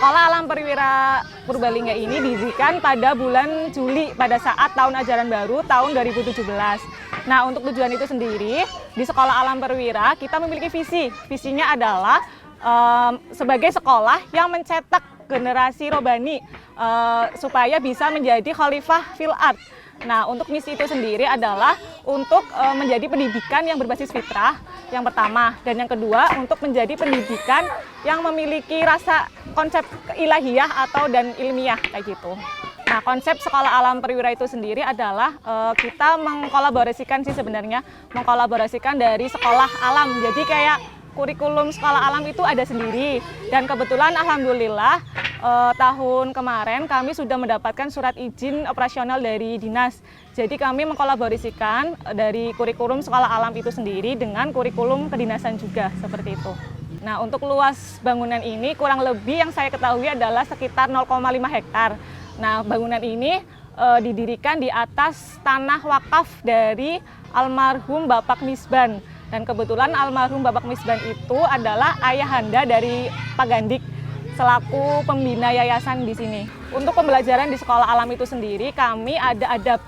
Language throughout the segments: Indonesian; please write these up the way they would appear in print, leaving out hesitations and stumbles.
Sekolah Alam Perwira Purbalingga ini didirikan pada bulan Juli pada saat tahun ajaran baru tahun 2017. Nah, untuk tujuan itu sendiri, di Sekolah Alam Perwira kita memiliki visi. Visinya adalah sebagai sekolah yang mencetak generasi robani supaya bisa menjadi khalifah fil ard. Nah, untuk misi itu sendiri adalah untuk menjadi pendidikan yang berbasis fitrah yang pertama, dan yang kedua untuk menjadi pendidikan yang memiliki rasa konsep ilahiyah atau dan ilmiah kayak gitu. Nah, konsep Sekolah Alam Perwira itu sendiri adalah kita mengkolaborasikan sih sebenarnya, mengkolaborasikan dari sekolah alam. Jadi kayak kurikulum sekolah alam itu ada sendiri, dan kebetulan alhamdulillah tahun kemarin kami sudah mendapatkan surat izin operasional dari dinas. Jadi kami mengkolaborasikan dari kurikulum sekolah alam itu sendiri dengan kurikulum kedinasan juga, seperti itu. Nah, untuk luas bangunan ini kurang lebih yang saya ketahui adalah sekitar 0,5 hektar. Nah, bangunan ini didirikan di atas tanah wakaf dari almarhum Bapak Misban. Dan kebetulan almarhum Bapak Misban itu adalah ayahanda dari Pak Gandik selaku pembina yayasan di sini. Untuk pembelajaran di sekolah alam itu sendiri, kami ada adab.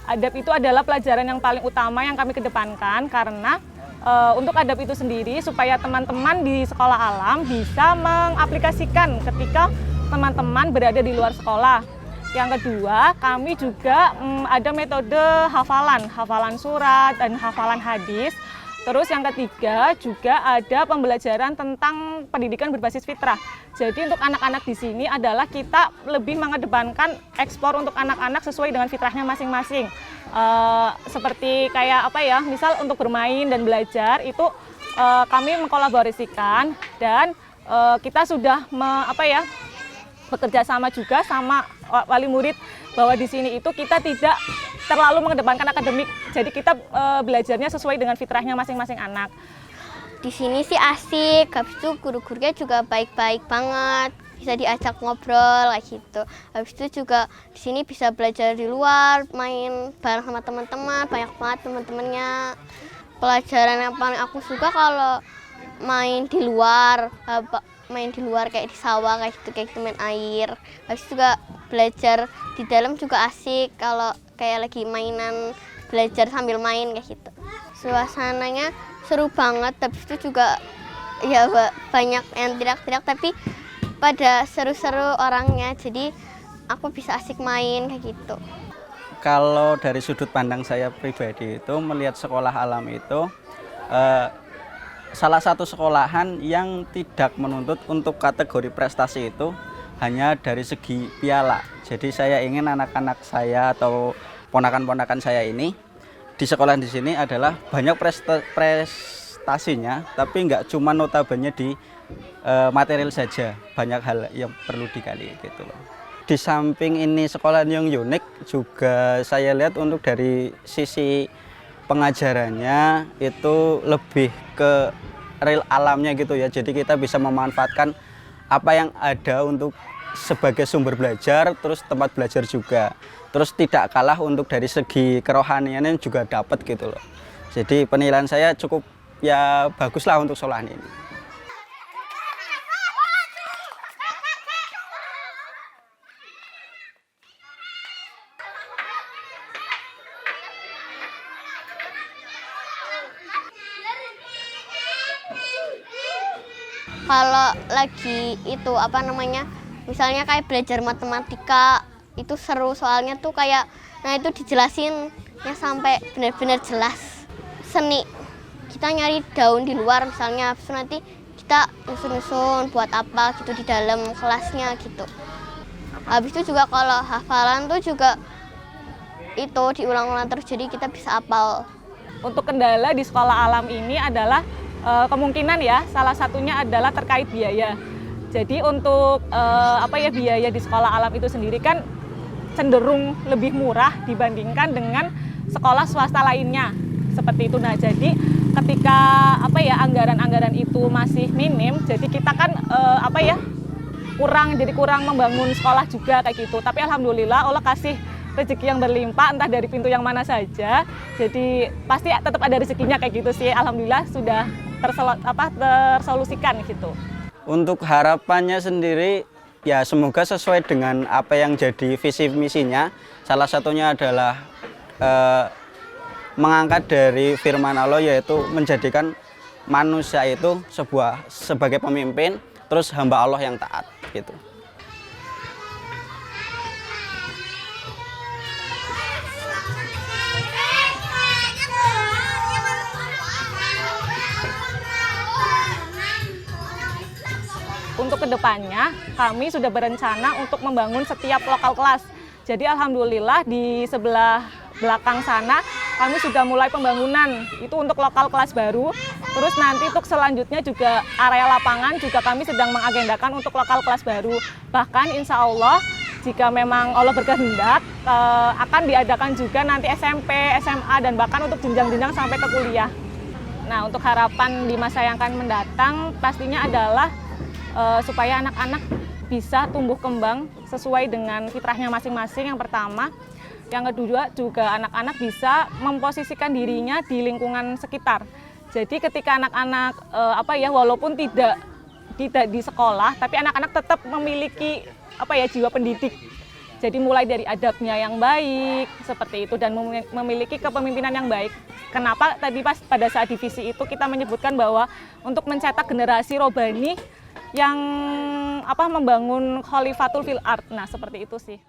Adab itu adalah pelajaran yang paling utama yang kami kedepankan, karena untuk adab itu sendiri supaya teman-teman di sekolah alam bisa mengaplikasikan ketika teman-teman berada di luar sekolah. Yang kedua, kami juga ada metode hafalan surat dan hafalan hadis. Terus yang ketiga juga ada pembelajaran tentang pendidikan berbasis fitrah. Jadi untuk anak-anak di sini adalah kita lebih mengedepankan ekspor untuk anak-anak sesuai dengan fitrahnya masing-masing. Seperti kayak apa ya, misal untuk bermain dan belajar itu kami mengkolaborasikan, dan kita sudah bekerja sama juga sama wali murid bahwa di sini itu kita tidak terlalu mengedepankan akademik. Jadi kita belajarnya sesuai dengan fitrahnya masing-masing anak. Di sini sih asik, habis itu guru-gurunya juga baik-baik banget. Bisa diajak ngobrol kayak gitu. Habis itu juga di sini bisa belajar di luar, main bareng sama teman-teman, banyak banget teman-temannya. Pelajaran yang paling aku suka kalau main di luar kayak di sawah kayak gitu main air. Habis itu juga belajar di dalam juga asik kalau kayak lagi mainan, belajar sambil main kayak gitu. Suasananya seru banget, habis itu juga ya banyak yang teriak-teriak tapi pada seru-seru orangnya, jadi aku bisa asik main kayak gitu. Kalau dari sudut pandang saya pribadi itu melihat sekolah alam itu salah satu sekolahan yang tidak menuntut untuk kategori prestasi itu hanya dari segi piala. Jadi saya ingin anak-anak saya atau ponakan-ponakan saya ini di sekolah di sini adalah banyak prestasinya, tapi nggak cuma notabene di material saja, banyak hal yang perlu digali gitu loh. Di samping ini sekolah yang unik juga saya lihat untuk dari sisi pengajarannya itu lebih ke real alamnya gitu ya. Jadi kita bisa memanfaatkan apa yang ada untuk sebagai sumber belajar, terus tempat belajar juga. Terus tidak kalah untuk dari segi kerohaniannya juga dapat gitu loh. Jadi penilaian saya cukup ya baguslah untuk sekolahan ini. Kalau lagi itu misalnya kayak belajar matematika itu seru, soalnya tuh kayak itu dijelasinnya sampai benar-benar jelas. Seni kita nyari daun di luar misalnya, terus nanti kita nyusun-nyusun buat apa gitu di dalam kelasnya gitu. Habis itu juga kalau hafalan tuh juga itu diulang-ulang terus, jadi kita bisa hafal. Untuk kendala di sekolah alam ini adalah kemungkinan ya, salah satunya adalah terkait biaya. Jadi untuk biaya di sekolah alam itu sendiri kan cenderung lebih murah dibandingkan dengan sekolah swasta lainnya, seperti itu. Nah, jadi ketika anggaran-anggaran itu masih minim, jadi kita kan kurang membangun sekolah juga kayak gitu. Tapi alhamdulillah Allah kasih rezeki yang berlimpah, entah dari pintu yang mana saja. Jadi pasti tetap ada rezekinya kayak gitu sih. Alhamdulillah sudah tersolusikan gitu. Untuk harapannya sendiri Ya semoga sesuai dengan apa yang jadi visi misinya. Salah satunya adalah mengangkat dari firman Allah, yaitu menjadikan manusia itu sebagai pemimpin, terus hamba Allah yang taat gitu. Untuk kedepannya, kami sudah berencana untuk membangun setiap lokal kelas. Jadi alhamdulillah di sebelah belakang sana kami sudah mulai pembangunan itu untuk lokal kelas baru. Terus nanti untuk selanjutnya juga area lapangan juga kami sedang mengagendakan untuk lokal kelas baru. Bahkan insya Allah jika memang Allah berkehendak akan diadakan juga nanti SMP, SMA dan bahkan untuk jenjang-jenjang sampai ke kuliah. Nah, untuk harapan di masa yang akan mendatang pastinya adalah supaya anak-anak bisa tumbuh kembang sesuai dengan fitrahnya masing-masing yang pertama. Yang kedua juga anak-anak bisa memposisikan dirinya di lingkungan sekitar. Jadi ketika anak-anak walaupun tidak di sekolah, tapi anak-anak tetap memiliki jiwa pendidik. Jadi mulai dari adabnya yang baik seperti itu dan memiliki kepemimpinan yang baik. Kenapa tadi pada saat divisi itu kita menyebutkan bahwa untuk mencetak generasi robani yang membangun khalifatul fil ard. Nah, seperti itu sih.